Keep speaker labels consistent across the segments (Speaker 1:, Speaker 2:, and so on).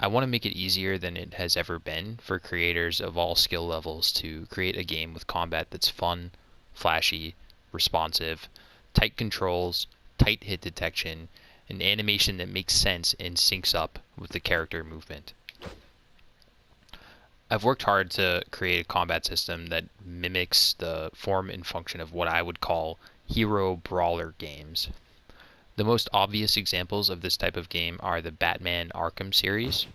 Speaker 1: I want to make it easier than it has ever been for creators of all skill levels to create a game with combat that's fun, flashy, responsive, tight controls, tight hit detection, and animation that makes sense and syncs up with the character movement. I've worked hard to create a combat system that mimics the form and function of what I would call hero brawler games. The most obvious examples of this type of game are the Batman Arkham series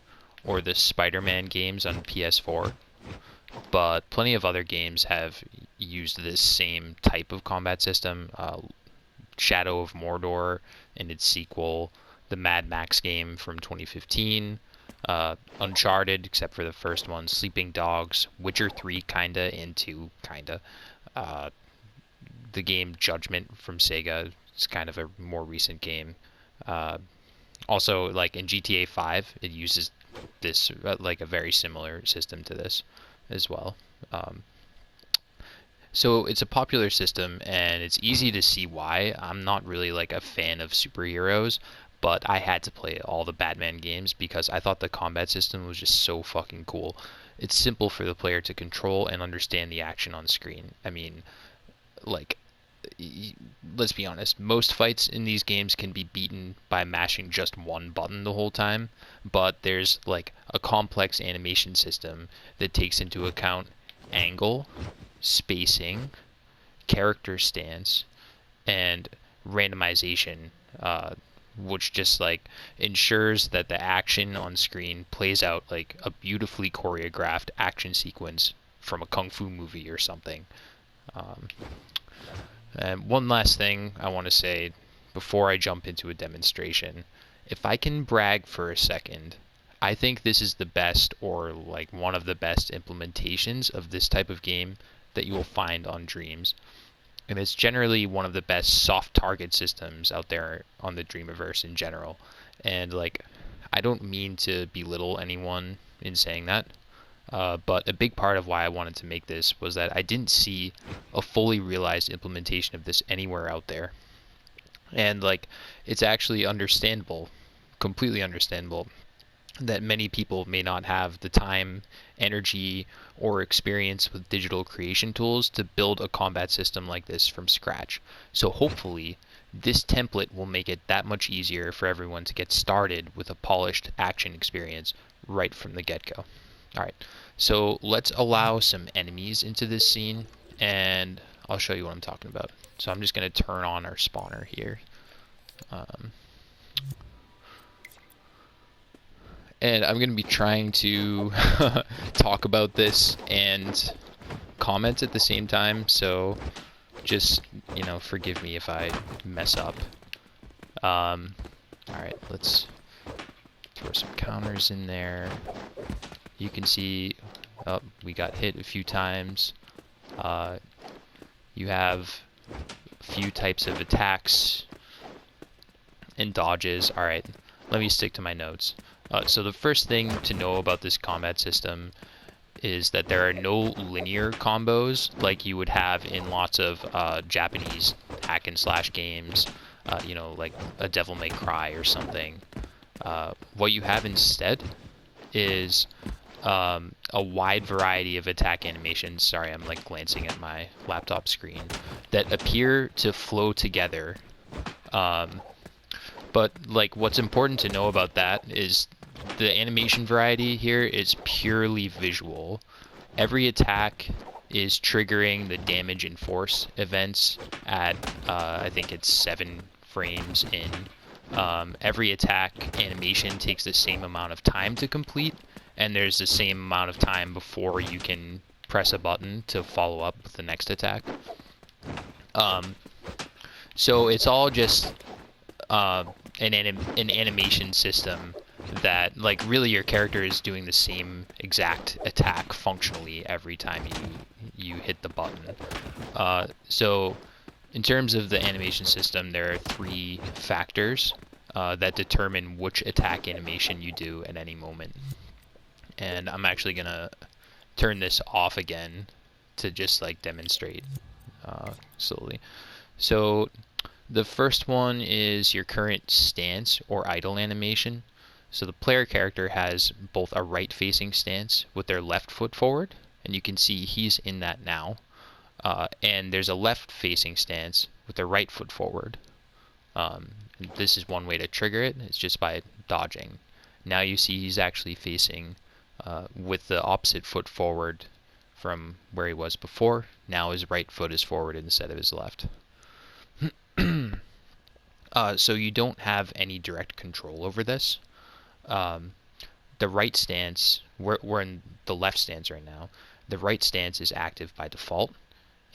Speaker 1: or the Spider-Man games on PS4, but plenty of other games have used this same type of combat system. Shadow of Mordor and its sequel, the Mad Max game from 2015, Uncharted, except for the first one, Sleeping Dogs, Witcher 3 kinda and 2 kinda, uh, the game Judgment from Sega. It's kind of a more recent game. Uh, Also, like in GTA 5, it uses this like a very similar system to this as well. Um, so it's a popular system, and it's easy to see why. I'm not really like a fan of superheroes, but I had to play all the Batman games because I thought the combat system was just so fucking cool. It's simple for the player to control and understand the action on screen. I mean, like let's be honest, most fights in these games can be beaten by mashing just one button the whole time, but there's like a complex animation system that takes into account angle, spacing, character stance, and randomization, which just like ensures that the action on screen plays out like a beautifully choreographed action sequence from a kung fu movie or something. Um, and one last thing I want to say before I jump into a demonstration. If I can brag for a second, I think this is the best or like one of the best implementations of this type of game that you will find on Dreams. And it's generally one of the best soft target systems out there on the Dreamiverse in general. And like, I don't mean to belittle anyone in saying that, but a big part of why I wanted to make this was that I didn't see a fully realized implementation of this anywhere out there. And like, it's actually understandable, completely understandable, that many people may not have the time, energy, or experience with digital creation tools to build a combat system like this from scratch. So hopefully, this template will make it that much easier for everyone to get started with a polished action experience right from the get-go. Alright, so let's allow some enemies into this scene, and I'll show you what I'm talking about. So I'm just going to turn on our spawner here. Um, and I'm going to be trying to talk about this and comment at the same time, so just, forgive me if I mess up. Alright, let's throw some counters in there. You can see, oh, we got hit a few times. You have a few types of attacks and dodges. Alright, let me stick to my notes. So the first thing to know about this combat system is that there are no linear combos like you would have in lots of Japanese hack and slash games, like a Devil May Cry or something. What you have instead is a wide variety of attack animations. Sorry, I'm like glancing at my laptop screen that appear to flow together. But like, what's important to know about that is the animation variety here is purely visual. Every attack is triggering the damage and force events at I think it's 7 frames in. Every attack animation takes the same amount of time to complete, and there's the same amount of time before you can press a button to follow up with the next attack. So it's all just an animation system that, like, really your character is doing the same exact attack functionally every time you hit the button. So in terms of the animation system, there are 3 factors that determine which attack animation you do at any moment. And I'm actually gonna turn this off again to just like demonstrate slowly. So the first one is your current stance or idle animation. So the player character has both a right-facing stance with their left foot forward, and you can see he's in that now. And there's a left-facing stance with their right foot forward. This is one way to trigger it. It's just by dodging. Now you see he's actually facing with the opposite foot forward from where he was before. Now his right foot is forward instead of his left. So you don't have any direct control over this. The right stance, we're in the left stance right now. The right stance is active by default,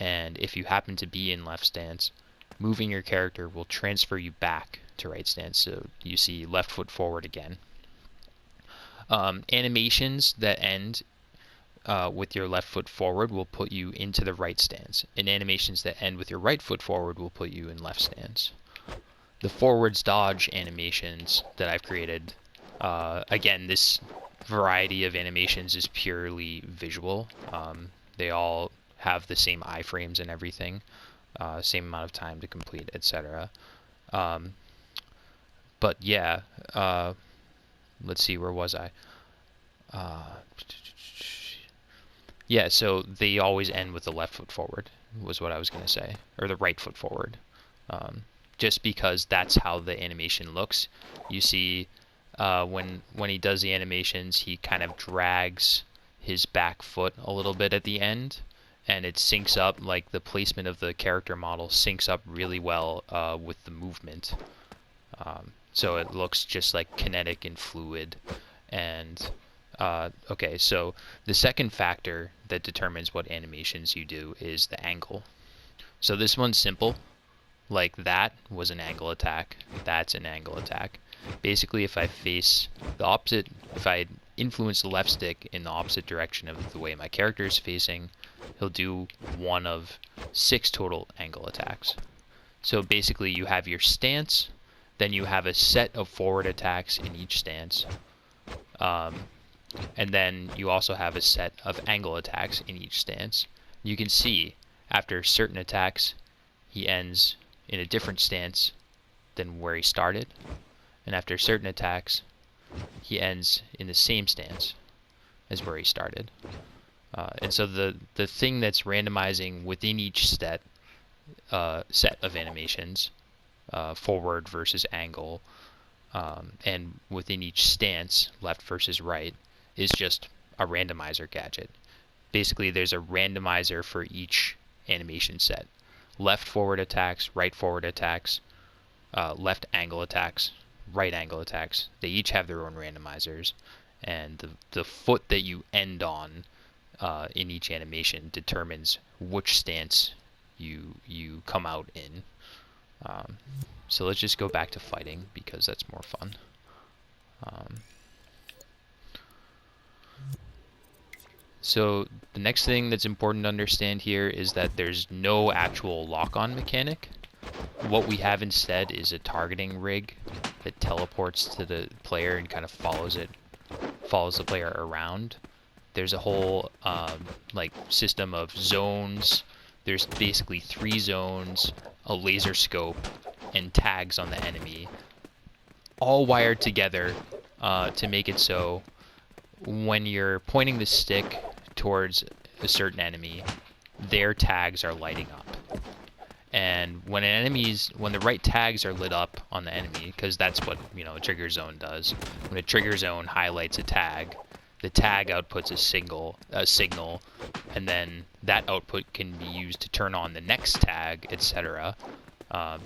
Speaker 1: and if you happen to be in left stance, moving your character will transfer you back to right stance. So you see left foot forward again. Animations that end with your left foot forward will put you into the right stance, and animations that end with your right foot forward will put you in left stance. The forwards dodge animations that I've created, again, this variety of animations is purely visual. They all have the same iframes and everything, same amount of time to complete, etc. But yeah, let's see, where was I? Yeah, so they always end with the left foot forward, was what I was going to say, or the right foot forward. Just because that's how the animation looks. You see, when he does the animations, he kind of drags his back foot a little bit at the end, and it syncs up, like the placement of the character model syncs up really well with the movement. So it looks just like kinetic and fluid. And okay, so the second factor that determines what animations you do is the angle. So this one's simple. Like that was an angle attack. That's an angle attack. Basically, if I face the opposite, if I influence the left stick in the opposite direction of the way my character is facing, he'll do one of 6 total angle attacks. So basically, you have your stance, then you have a set of forward attacks in each stance, and then you also have a set of angle attacks in each stance. You can see after certain attacks, he ends in a different stance than where he started, and after certain attacks, he ends in the same stance as where he started. And so the thing that's randomizing within each set of animations, forward versus angle, and within each stance, left versus right, is just a randomizer gadget. Basically, there's a randomizer for each animation set. Left forward attacks, right forward attacks, left angle attacks, right angle attacks. They each have their own randomizers, and the foot that you end on in each animation determines which stance you come out in. So let's just go back to fighting because that's more fun. So the next thing that's important to understand here is that there's no actual lock-on mechanic. What we have instead is a targeting rig that teleports to the player and kind of follows the player around. There's a whole like system of zones. There's basically 3 zones, a laser scope, and tags on the enemy, all wired together to make it so when you're pointing the stick towards a certain enemy, their tags are lighting up. And when the right tags are lit up on the enemy, because that's what a trigger zone does. When a trigger zone highlights a tag, the tag outputs a signal, and then that output can be used to turn on the next tag, etc.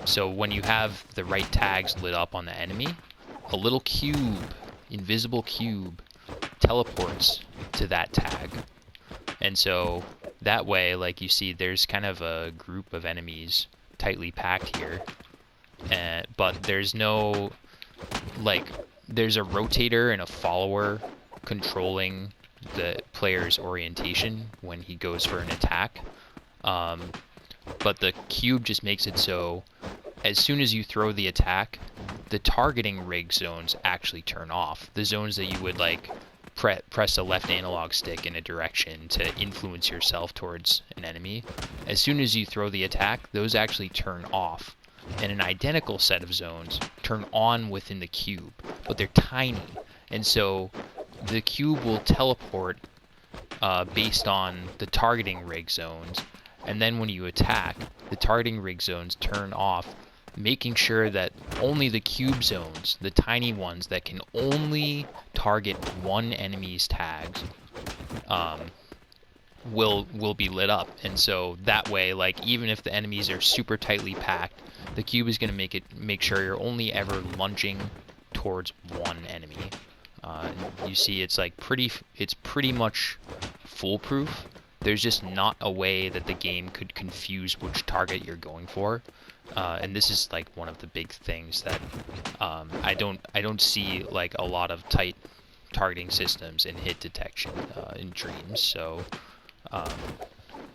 Speaker 1: So when you have the right tags lit up on the enemy, a little cube, invisible cube, teleports to that tag. And so that way, like you see, there's kind of a group of enemies tightly packed here, but there's no, like, there's a rotator and a follower controlling the player's orientation when he goes for an attack. But the cube just makes it so as soon as you throw the attack, the targeting rig zones actually turn off. The zones that you would like press a left analog stick in a direction to influence yourself towards an enemy. As soon as you throw the attack, those actually turn off. And an identical set of zones turn on within the cube, but they're tiny. And so the cube will teleport based on the targeting rig zones, and then when you attack, the targeting rig zones turn off, making sure that only the cube zones, the tiny ones that can only target one enemy's tags, will be lit up. And so that way, like, even if the enemies are super tightly packed, the cube is going to make sure you're only ever lunging towards one enemy. You see, it's like it's pretty much foolproof. There's just not a way that the game could confuse which target you're going for. And this is like one of the big things that I don't see like a lot of tight targeting systems and hit detection in Dreams. So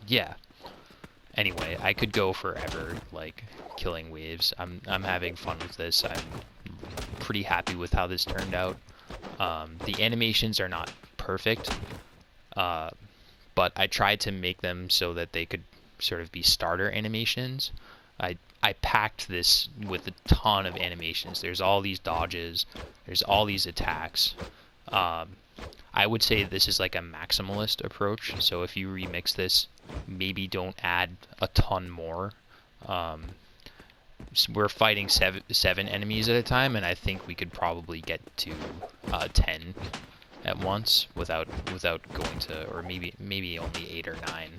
Speaker 1: yeah. Anyway, I could go forever like killing waves. I'm having fun with this. I'm pretty happy with how this turned out. The animations are not perfect, but I tried to make them so that they could sort of be starter animations. I packed this with a ton of animations. There's all these dodges, there's all these attacks. I would say this is like a maximalist approach, so if you remix this, maybe don't add a ton more. We're fighting seven enemies at a time, and I think we could probably get to 10 at once without going to, or maybe only 8 or 9.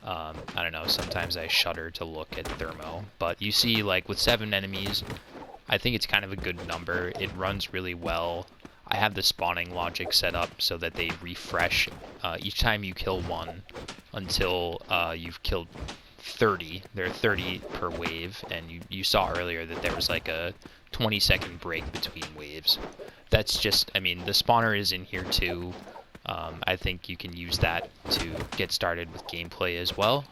Speaker 1: I don't know. Sometimes I shudder to look at thermo, but you see, like with 7 enemies, I think it's kind of a good number. It runs really well. I have the spawning logic set up so that they refresh each time you kill one until you've killed 30. There are 30 per wave, and you saw earlier that there was like a 20-second break between waves. That's just, I mean, the spawner is in here too. I think you can use that to get started with gameplay as well.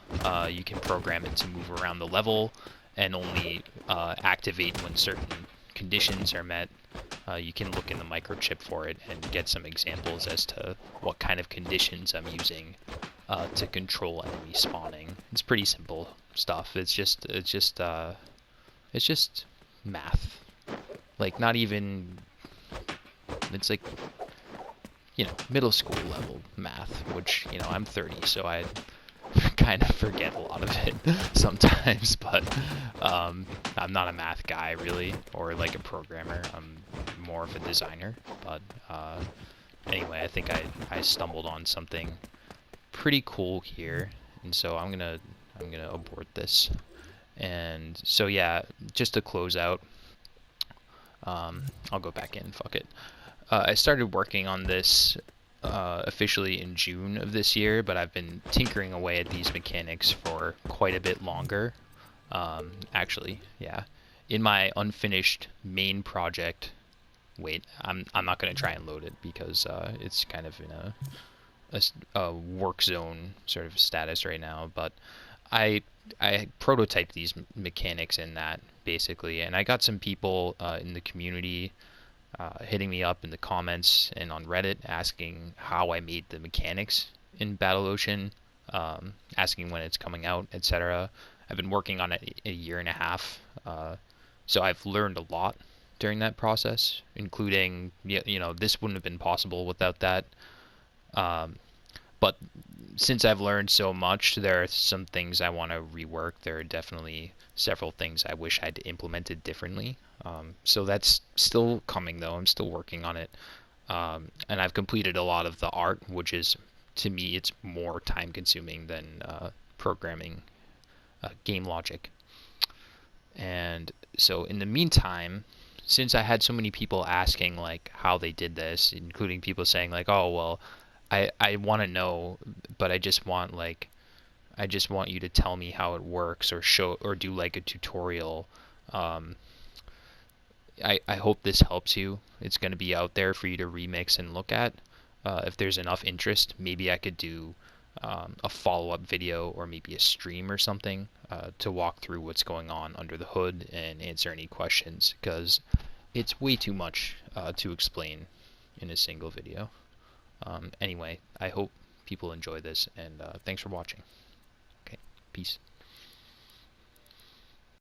Speaker 1: You can program it to move around the level and only activate when certain conditions are met. You can look in the microchip for it and get some examples as to what kind of conditions I'm using to control enemy spawning. It's pretty simple stuff. It's just math. Like, not even, it's like, you know, middle school level math, which, you know, I'm 30, so I kind of forget a lot of it sometimes, but I'm not a math guy really, or like a programmer. I'm more of a designer, but anyway, I think I stumbled on something pretty cool here, and so I'm gonna abort this. And so yeah, just to close out, I'll go back in, fuck it. I started working on this officially in June of this year, but I've been tinkering away at these mechanics for quite a bit longer. Actually, yeah. In my unfinished main project, wait, I'm not gonna try and load it because it's kind of in a work zone sort of status right now. But I prototyped these mechanics in that basically, and I got some people in the community hitting me up in the comments and on Reddit asking how I made the mechanics in Battle Ocean, asking when it's coming out, etc. I've been working on it a year and a half, so I've learned a lot during that process, including, you know, this wouldn't have been possible without that. But since I've learned so much, there are some things I want to rework. There are definitely several things I wish I'd implemented differently. So that's still coming, though. I'm still working on it. And I've completed a lot of the art, which is, to me, it's more time consuming than programming game logic. And so in the meantime, since I had so many people asking like how they did this, including people saying like, oh, well, I want to know, but I just want you to tell me how it works, or show, or do like a tutorial. I hope this helps you. It's going to be out there for you to remix and look at. If there's enough interest, maybe I could do a follow-up video or maybe a stream or something to walk through what's going on under the hood and answer any questions, because it's way too much to explain in a single video. Anyway, I hope people enjoy this, and thanks for watching. Okay, peace.